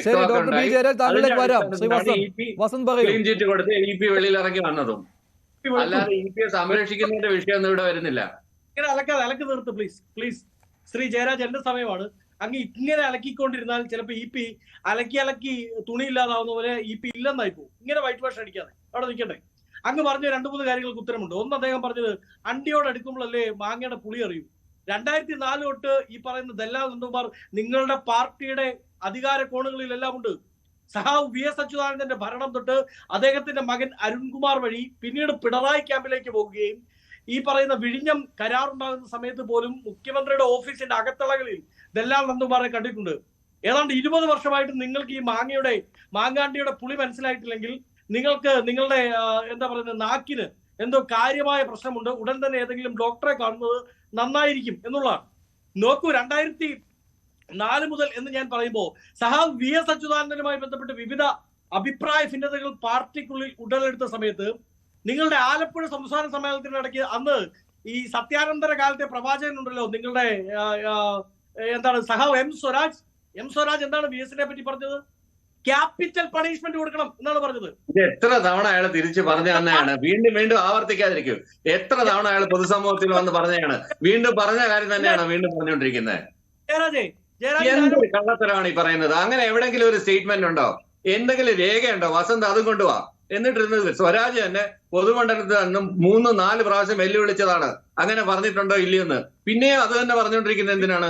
ശരി, doctor B Jayaraj താങ്കളിലേക്ക് വരാം. ശ്രീ വസന്ത് പറയൂ. ക്ലീൻ ചീറ്റ് കൊടുത്ത് EP വെളിയിൽ ഇറങ്ങി വന്നതും, അല്ലാതെ EP സംരക്ഷിക്കുന്നതിന്റെ വിഷയമൊന്നും ഇവിടെ വരുന്നില്ല. അലക്ക് നിർത്ത് പ്ലീസ്. ശ്രീ ജയരാജ്, എന്റെ സമയമാണ്. അങ്ങ് ഇങ്ങനെ അലക്കിക്കൊണ്ടിരുന്നാൽ ചിലപ്പോ EP അലക്കി തുണി ഇല്ലാതാവുന്ന പോലെ EP ഇല്ലെന്നായി പോകും. ഇങ്ങനെ വൈറ്റ് വാഷ് അടിക്കാതെ അവിടെ നിൽക്കട്ടെ. അങ്ങ് പറഞ്ഞ 2-3 കാര്യങ്ങൾക്ക് ഉത്തരമുണ്ട്. ഒന്ന്, അദ്ദേഹം പറഞ്ഞത് അണ്ടിയോട് എടുക്കുമ്പോഴല്ലേ മാങ്ങയുടെ പുളി അറിയൂ. 2004 തൊട്ട് ഈ പറയുന്ന ദല്ലാൽ നന്ദകുമാർ നിങ്ങളുടെ പാർട്ടിയുടെ അധികാര കോണുകളിലെല്ലാം ഉണ്ട്. സഹാവ് VS അച്യുതാനന്ദന്റെ ഭരണം തൊട്ട് അദ്ദേഹത്തിന്റെ മകൻ അരുൺകുമാർ വഴി പിന്നീട് പിണറായി ക്യാമ്പിലേക്ക് പോവുകയും ഈ പറയുന്ന വിഴിഞ്ഞം കരാറുണ്ടാകുന്ന സമയത്ത് പോലും മുഖ്യമന്ത്രിയുടെ ഓഫീസിന്റെ അകത്തളകളിൽ ദല്ലാൽ നന്ദകുമാറെ കണ്ടിട്ടുണ്ട്. ഏതാണ്ട് 20 വർഷമായിട്ട് നിങ്ങൾക്ക് ഈ മാങ്ങാണ്ടിയുടെ പുളി മനസ്സിലായിട്ടില്ലെങ്കിൽ നിങ്ങൾക്ക് നിങ്ങളുടെ എന്താ പറയുന്നത് നാക്കിന് എന്തോ കാര്യമായ പ്രശ്നമുണ്ട്. ഉടൻ തന്നെ ഏതെങ്കിലും ഡോക്ടറെ കാണുന്നത് നന്നായിരിക്കും എന്നുള്ളതാണ്. നോക്കൂ, 2004 മുതൽ എന്ന് ഞാൻ പറയുമ്പോൾ സഹാബ് VS അച്യുതാനന്ദനുമായി ബന്ധപ്പെട്ട് വിവിധ അഭിപ്രായ ഭിന്നതകൾ പാർട്ടിക്കുള്ളിൽ ഉടലെടുത്ത സമയത്ത് നിങ്ങളുടെ ആലപ്പുഴ സംസ്ഥാന സമ്മേളനത്തിനിടയ്ക്ക് അന്ന് ഈ സത്യാനന്തര കാലത്തെ പ്രവാചകനുണ്ടല്ലോ നിങ്ങളുടെ എന്താണ് സഹാബ് എം സ്വരാജ് എന്താണ് VS-നെ പറ്റി പറഞ്ഞത്? ക്യാപിറ്റൽ പണിഷ്മെന്റ് കൊടുക്കണം എന്നാണ് പറഞ്ഞത്. ഇത് എത്ര തവണ അയാൾ തിരിച്ചു പറഞ്ഞു തന്നെയാണ്, വീണ്ടും ആവർത്തിക്കാതിരിക്കും. എത്ര തവണ അയാൾ പൊതുസമൂഹത്തിൽ വന്ന് പറഞ്ഞതാണ്, വീണ്ടും പറഞ്ഞ കാര്യം തന്നെയാണ് വീണ്ടും പറഞ്ഞുകൊണ്ടിരിക്കുന്നത്. എന്തൊരു കള്ളത്തരമാണ് ഈ പറയുന്നത്? അങ്ങനെ എവിടെങ്കിലും ഒരു സ്റ്റേറ്റ്മെന്റ് ഉണ്ടോ? എന്തെങ്കിലും രേഖയുണ്ടോ? വസന്ത് അതും കൊണ്ടുപോവാ. എന്നിട്ടിരുന്നത് സ്വരാജ് തന്നെ പൊതുമണ്ഡലത്തിൽ നിന്നും 3-4 പ്രാവശ്യം വെല്ലുവിളിച്ചതാണ്. അങ്ങനെ പറഞ്ഞിട്ടുണ്ടോ ഇല്ലയെന്ന്. പിന്നെയും അത് തന്നെ പറഞ്ഞുകൊണ്ടിരിക്കുന്നത് എന്തിനാണ്?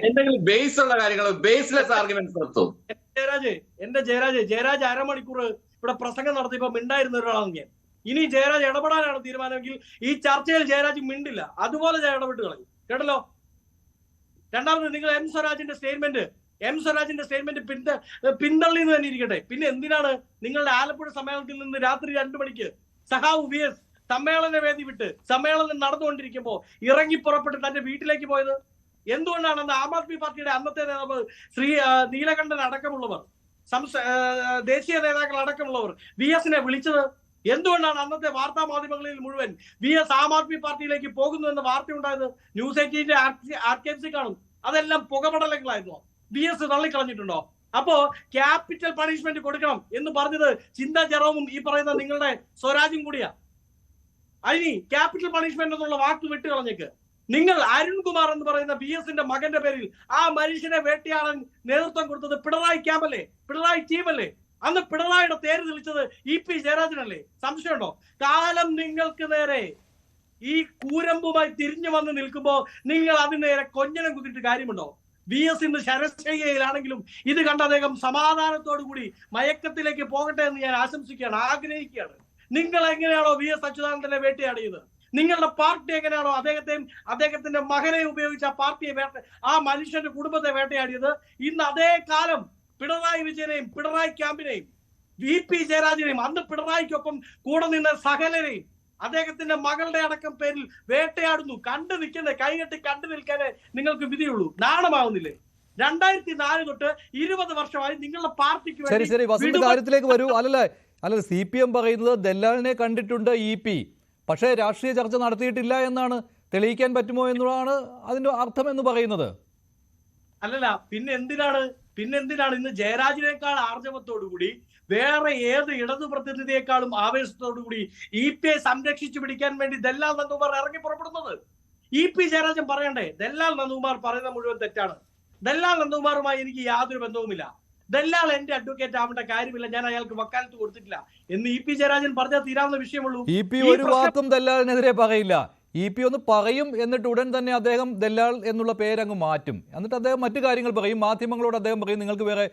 എന്തെങ്കിലും ബേസ് ഉള്ള കാര്യങ്ങൾ, ബേസ്ലെസ് ആർഗ്യുമെന്റ്സ് നിർത്തും. ജയരാജ് അരമണിക്കൂർ ഇവിടെ പ്രസംഗം നടത്തിയപ്പോ മിണ്ടായിരുന്ന ഒരാളാണ് ഞാൻ. ഇനി ജയരാജ് ഇടപെടാനാണ് തീരുമാനമെങ്കിൽ ഈ ചർച്ചയിൽ ജയരാജ് മിണ്ടില്ല. അതുപോലെ ഞാൻ ഇടപെട്ട് കളയും. കേട്ടല്ലോ. രണ്ടാമത് നിങ്ങൾ എം സ്വരാജിന്റെ സ്റ്റേറ്റ്മെന്റ് പിന്തള്ളി എന്ന് തന്നെ ഇരിക്കട്ടെ. പിന്നെ എന്തിനാണ് നിങ്ങളുടെ ആലപ്പുഴ സമ്മേളനത്തിൽ നിന്ന് രാത്രി 2 മണിക്ക് സഹാവ് VS സമ്മേളന വേദി വിട്ട് സമ്മേളനം നടന്നുകൊണ്ടിരിക്കുമ്പോ ഇറങ്ങി പുറപ്പെട്ട് തന്റെ വീട്ടിലേക്ക് പോയത്? എന്തുകൊണ്ടാണ് അന്ന് ആം ആദ്മി പാർട്ടിയുടെ അന്നത്തെ നേതാവ് ശ്രീ നീലകണ്ഠൻ അടക്കമുള്ളവർ, ദേശീയ നേതാക്കൾ അടക്കമുള്ളവർ VS-നെ വിളിച്ചത്? എന്തുകൊണ്ടാണ് അന്നത്തെ വാർത്താ മാധ്യമങ്ങളിൽ മുഴുവൻ VS ആം ആദ്മി പാർട്ടിയിലേക്ക് പോകുന്നു എന്ന വാർത്ത ഉണ്ടായത്? ന്യൂസ് 18 ആർക്കൈവ്സിൽ കാണും. അതെല്ലാം പുകപടലങ്ങളായിരുന്നു. VS തള്ളിക്കളഞ്ഞിട്ടുണ്ടോ? അപ്പോ ക്യാപിറ്റൽ പണിഷ്മെന്റ് കൊടുക്കണം എന്ന് പറഞ്ഞത് ചിന്താ ജെറോമും ഈ പറയുന്ന നിങ്ങളുടെ സ്വരാജും കൂടിയാ. അതിന് ക്യാപിറ്റൽ പണിഷ്മെന്റ് എന്നുള്ള വാക്ക് വിട്ടുകളഞ്ഞേക്ക്. നിങ്ങൾ അരുൺകുമാർ എന്ന് പറയുന്ന VS-ന്റെ മകന്റെ പേരിൽ ആ മനുഷ്യനെ വേട്ടയാടാൻ നേതൃത്വം കൊടുത്തത് പിണറായി ക്യാമ്പല്ലേ, പിണറായി ടീമല്ലേ? അന്ന് പിണറായിയുടെ തേര് തെളിച്ചത് EP ജയരാജനല്ലേ? സംശയമുണ്ടോ? കാലം നിങ്ങൾക്ക് നേരെ ഈ കൂരമ്പുമായി തിരിഞ്ഞു വന്ന് നിൽക്കുമ്പോ നിങ്ങൾ അതിന് നേരെ കൊഞ്ഞനം കുത്തിയിട്ട് കാര്യമുണ്ടോ? VS ഇന്ന് ശരശയ്യയിലാണെങ്കിലും ഇത് കണ്ട അദ്ദേഹം സമാധാനത്തോടു കൂടി മയക്കത്തിലേക്ക് പോകട്ടെ എന്ന് ഞാൻ ആശംസിക്കുകയാണ്, ആഗ്രഹിക്കുകയാണ്. നിങ്ങൾ എങ്ങനെയാണോ VS അച്യുതാനന്ദനെ വേട്ടയാടിയത്, നിങ്ങളുടെ പാർട്ടി എങ്ങനെയാണോ അദ്ദേഹത്തിന്റെ മകനെ ഉപയോഗിച്ച് ആ പാർട്ടിയെ ആ മനുഷ്യന്റെ കുടുംബത്തെ വേട്ടയാടിയത്, ഇന്ന് അതേ കാലം പിണറായി വിജയനെയും പിണറായി ക്യാമ്പിനെയും VP ജയരാജനെയും അന്ന് പിണറായിക്കൊപ്പം കൂടെ നിന്ന സകലരെയും അദ്ദേഹത്തിന്റെ മകളുടെ അടക്കം പേരിൽ വേട്ടയാടുന്നു. കണ്ടു നിൽക്കുന്നത് കൈകെട്ടി കണ്ടു നിൽക്കാനേ നിങ്ങൾക്ക് വിധിയുള്ളൂ. നാണമാവുന്നില്ലേ? 2004 തൊട്ട് 20 വർഷമായി നിങ്ങളുടെ പാർട്ടിക്ക് ശരി വസന്ത് കാര്യത്തിലേക്ക് വരൂ. അല്ലല്ല CPM പറയുന്നത് ദല്ലാലിനെ കണ്ടിട്ടുണ്ട് EP, പക്ഷേ രാഷ്ട്രീയ ചർച്ച നടത്തിയിട്ടില്ല എന്നാണ്. തെളിയിക്കാൻ പറ്റുമോ എന്നുള്ളതാണ് അതിന്റെ അർത്ഥം എന്ന് പറയുന്നത്. അല്ലല്ല, പിന്നെന്തിനാണ് ഇന്ന് ജയരാജിനേക്കാൾ ആർജവത്തോടുകൂടി വേറെ ഏത് ഇടതു പ്രതിനിധിയെക്കാളും ആവേശത്തോടുകൂടി EP-യെ സംരക്ഷിച്ചു പിടിക്കാൻ വേണ്ടി ദല്ലാൽ നന്ദകുമാർ ഇറങ്ങി പുറപ്പെടുന്നത്? EP ജയരാജൻ പറയണ്ടേ ദല്ലാൽ നന്ദകുമാർ പറയുന്ന മുഴുവൻ തെറ്റാണ്? ദല്ലാൽ നന്ദകുമാറുമായി എനിക്ക് യാതൊരു ബന്ധവുമില്ല. ദല്ലാൽ എന്റെ അഡ്വക്കേറ്റ് ആവേണ്ട കാര്യമില്ല, ഞാൻ അയാൾക്ക് വക്കാലത്ത് കൊടുത്തിട്ടില്ല എന്ന് EP ജയരാജൻ പറഞ്ഞാൽ തീരാവുന്ന വിഷയമുള്ളൂ. EP ഒരു വാക്കും ദല്ലാലിനെതിരെ പറയില്ല. EP ഒന്ന് പറയും, എന്നിട്ട് ഉടൻ തന്നെ അദ്ദേഹം ദല്ലാൽ എന്നുള്ള പേരങ്ങ് മാറ്റും. എന്നിട്ട് അദ്ദേഹം മറ്റു കാര്യങ്ങൾ പറയും. മാധ്യമങ്ങളോട് അദ്ദേഹം പറയും നിങ്ങൾക്ക് വേറെ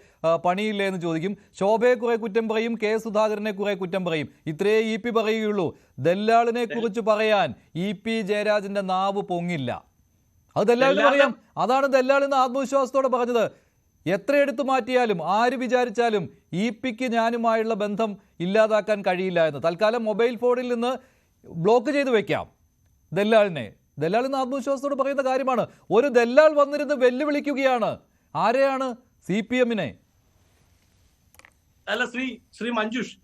പണിയില്ലേ എന്ന് ചോദിക്കും. ശോഭയെ കുറെ കുറ്റം പറയും, K സുധാകരനെ കുറെ കുറ്റം പറയും. ഇത്രയേ EP പറയുകയുള്ളൂ. ദല്ലാളിനെ കുറിച്ച് പറയാൻ EP ജയരാജന്റെ നാവ് പൊങ്ങില്ല. അത് ദല്ലാളിന് പറയാം. അതാണ് ദല്ലാൾ ഇന്ന് ആത്മവിശ്വാസത്തോടെ പറഞ്ഞത്. എത്ര എടുത്തു മാറ്റിയാലും ആര് വിചാരിച്ചാലും EP-ക്ക് ഞാനുമായുള്ള ബന്ധം ഇല്ലാതാക്കാൻ കഴിയില്ല എന്ന്. തൽക്കാലം മൊബൈൽ ഫോണിൽ നിന്ന് ബ്ലോക്ക് ചെയ്ത് വെക്കാം ദല്ലാളിനെ. ദല്ലാൾ ഇന്ന് ആത്മവിശ്വാസത്തോട് പറയുന്ന കാര്യമാണ്. ഒരു ദല്ലാൾ വന്നിരുന്ന് വെല്ലുവിളിക്കുകയാണ്. ആരെയാണ്? CPM-നെ. അല്ല ശ്രീ മഞ്ജുഷ്,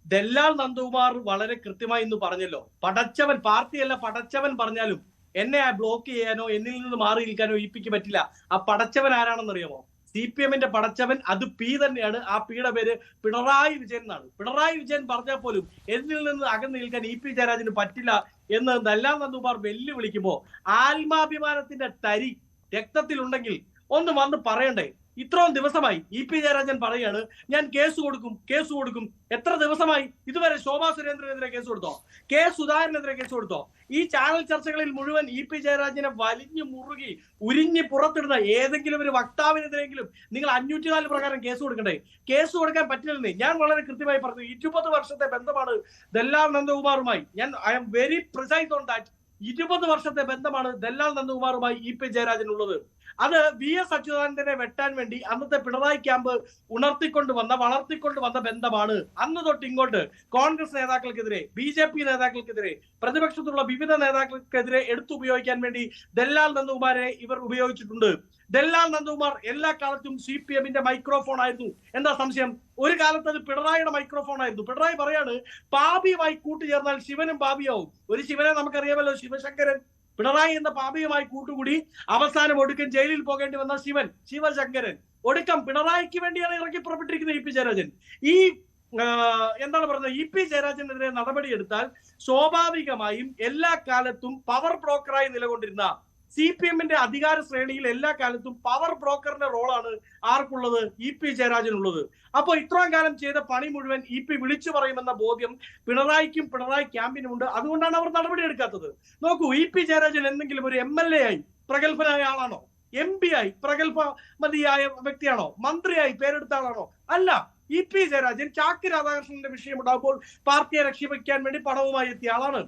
ദല്ലാൽ നന്ദകുമാർ വളരെ കൃത്യമായി ഇന്ന് പറഞ്ഞല്ലോ. പടച്ചവൻ, പാർട്ടിയല്ല പടച്ചവൻ പറഞ്ഞാലും എന്നെ ബ്ലോക്ക് ചെയ്യാനോ എന്നിൽ നിന്ന് മാറി നിൽക്കാനോ EP-ക്ക് പറ്റില്ല. ആ പടച്ചവൻ ആരാണെന്നറിയാമോ? CPM-ന്റെ പടച്ചവൻ അത് പി തന്നെയാണ്. ആ പിയുടെ പേര് പിണറായി വിജയൻ എന്നാണ്. പിണറായി വിജയൻ പറഞ്ഞാൽ പോലും എന്നിൽ നിന്ന് അകന്നു നിൽക്കാൻ EP ജയരാജന് പറ്റില്ല എന്ന് ദല്ലാൽ നന്ദകുമാർ വെല്ലുവിളിക്കുമ്പോ ആത്മാഭിമാനത്തിന്റെ തരി രക്തത്തിലുണ്ടെങ്കിൽ ഒന്ന് വന്ന് പറയണ്ടേ? ഇത്രയും ദിവസമായി EP ജയരാജൻ പറയാണ് ഞാൻ കേസ് കൊടുക്കും. എത്ര ദിവസമായി? ഇതുവരെ ശോഭാ സുരേന്ദ്രനെതിരെ കേസ് കൊടുത്തോ? കെ സുധാകരനെതിരെ കേസ് കൊടുത്തോ? ഈ ചാനൽ ചർച്ചകളിൽ മുഴുവൻ EP ജയരാജനെ വലിഞ്ഞു മുറുകി ഉരിഞ്ഞ് പുറത്തിടുന്ന ഏതെങ്കിലും ഒരു വക്താവിനെതിരെങ്കിലും നിങ്ങൾ 504 പ്രകാരം കേസ് കൊടുക്കണ്ടേ? കേസ് കൊടുക്കാൻ പറ്റില്ലെന്നേ ഞാൻ വളരെ കൃത്യമായി പറഞ്ഞു. 20 വർഷത്തെ ബന്ധമാണ് ദല്ലാൽ നന്ദകുമാറുമായി. I am very precise on that. 20 വർഷത്തെ ബന്ധമാണ് ദല്ലാൽ നന്ദകുമാറുമായി EP ജയരാജനുള്ളത്. അത് VS അച്യുതാനന്ദനെ വെട്ടാൻ വേണ്ടി അന്നത്തെ പിണറായി ക്യാമ്പ് വളർത്തിക്കൊണ്ട് വന്ന ബന്ധമാണ്. അന്ന് തൊട്ട് ഇങ്ങോട്ട് കോൺഗ്രസ് നേതാക്കൾക്കെതിരെ, BJP നേതാക്കൾക്കെതിരെ, പ്രതിപക്ഷത്തുള്ള വിവിധ നേതാക്കൾക്കെതിരെ എടുത്തുപയോഗിക്കാൻ വേണ്ടി ദല്ലാൽ നന്ദകുമാരെ ഇവർ ഉപയോഗിച്ചിട്ടുണ്ട്. ദല്ലാൽ നന്ദകുമാർ എല്ലാ കാലത്തും CPM-ന്റെ മൈക്രോഫോൺ ആയിരുന്നു. എന്താ സംശയം? ഒരു കാലത്ത് അത് പിണറായിയുടെ മൈക്രോഫോൺ ആയിരുന്നു. പിണറായി പറയാണ് പാപിയുമായി കൂട്ടുചേർന്നാൽ ശിവനും പാപിയാവും. ഒരു ശിവനെ നമുക്കറിയാമല്ലോ, ശിവശങ്കരൻ. പിണറായി എന്ന പാപിയുമായി കൂട്ടുകൂടി അവസാനം ഒടുക്കം ജയിലിൽ പോകേണ്ടി വന്ന ശിവശങ്കരൻ. ഒടുക്കം പിണറായിക്ക് വേണ്ടിയാണ് ഇറക്കി പുറപ്പെട്ടിരിക്കുന്നത് EP ജയരാജൻ. ഈ എന്താണ് പറയുന്നത്, EP ജയരാജനെതിരെ നടപടിയെടുത്താൽ സ്വാഭാവികമായും എല്ലാ കാലത്തും പവർ ബ്രോക്കറായി നിലകൊണ്ടിരുന്ന CPM-ന്റെ അധികാര ശ്രേണിയിൽ എല്ലാ കാലത്തും പവർ ബ്രോക്കറിന്റെ റോളാണ് ആർക്കുള്ളത്? EP ജയരാജനുള്ളത്. അപ്പൊ ഇത്രയും കാലം ചെയ്ത പണി മുഴുവൻ EP വിളിച്ചു പറയുമെന്ന ബോധ്യം പിണറായിക്കും പിണറായി ക്യാമ്പിനുമുണ്ട്. അതുകൊണ്ടാണ് അവർ നടപടിയെടുക്കാത്തത്. നോക്കൂ, EP ജയരാജൻ എന്തെങ്കിലും ഒരു MLA ആയി പ്രഗത്ഭനായ ആളാണോ? MP ആയി പ്രഗത്ഭമതിയായ വ്യക്തിയാണോ? മന്ത്രിയായി പേരെടുത്ത ആളാണോ? അല്ല. EP ജയരാജൻ ചാക്ക് രാധാകൃഷ്ണന്റെ വിഷയമുണ്ടാകുമ്പോൾ പാർട്ടിയെ രക്ഷിപ്പിക്കാൻ വേണ്ടി പണവുമായി എത്തിയ ആളാണ്.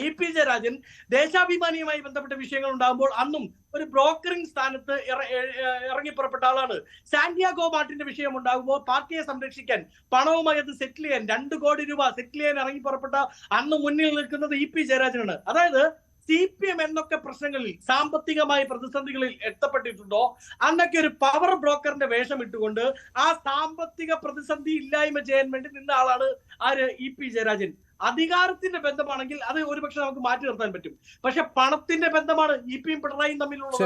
EP ജയരാജൻ ദേശാഭിമാനിയുമായി ബന്ധപ്പെട്ട വിഷയങ്ങൾ ഉണ്ടാകുമ്പോൾ അന്നും ഒരു ബ്രോക്കറിംഗ് സ്ഥാനത്ത് ഇറങ്ങി പുറപ്പെട്ട ആളാണ്. സാന്റിയാഗോ മാർട്ടിന്റെ വിഷയം ഉണ്ടാകുമ്പോൾ പാർട്ടിയെ സംരക്ഷിക്കാൻ പണവുമായി അത് സെറ്റിൽ ചെയ്യാൻ 2 കോടി രൂപ സെറ്റിൽ ചെയ്യാൻ ഇറങ്ങി പുറപ്പെട്ട അന്ന് മുന്നിൽ നിൽക്കുന്നത് EP ജയരാജനാണ്. അതായത് CPM എന്നൊക്കെ പ്രശ്നങ്ങളിൽ, സാമ്പത്തികമായ പ്രതിസന്ധികളിൽ എത്തപ്പെട്ടിട്ടുണ്ടോ അന്നൊക്കെ ഒരു പവർ ബ്രോക്കറിന്റെ വേഷം ഇട്ടുകൊണ്ട് ആ സാമ്പത്തിക പ്രതിസന്ധി ഇല്ലായ്മ ചെയ്യാൻ വേണ്ടി നിന്ന ആളാണ് ആര്? EP ജയരാജൻ. അധികാരത്തിന്റെ ബന്ധമാണെങ്കിൽ അത് ഒരുപക്ഷെ നമുക്ക് മാറ്റി നിർത്താൻ പറ്റും. പക്ഷെ പണത്തിന്റെ ബന്ധമാണ് EP-യും പിണറായിയും തമ്മിലുള്ളത്.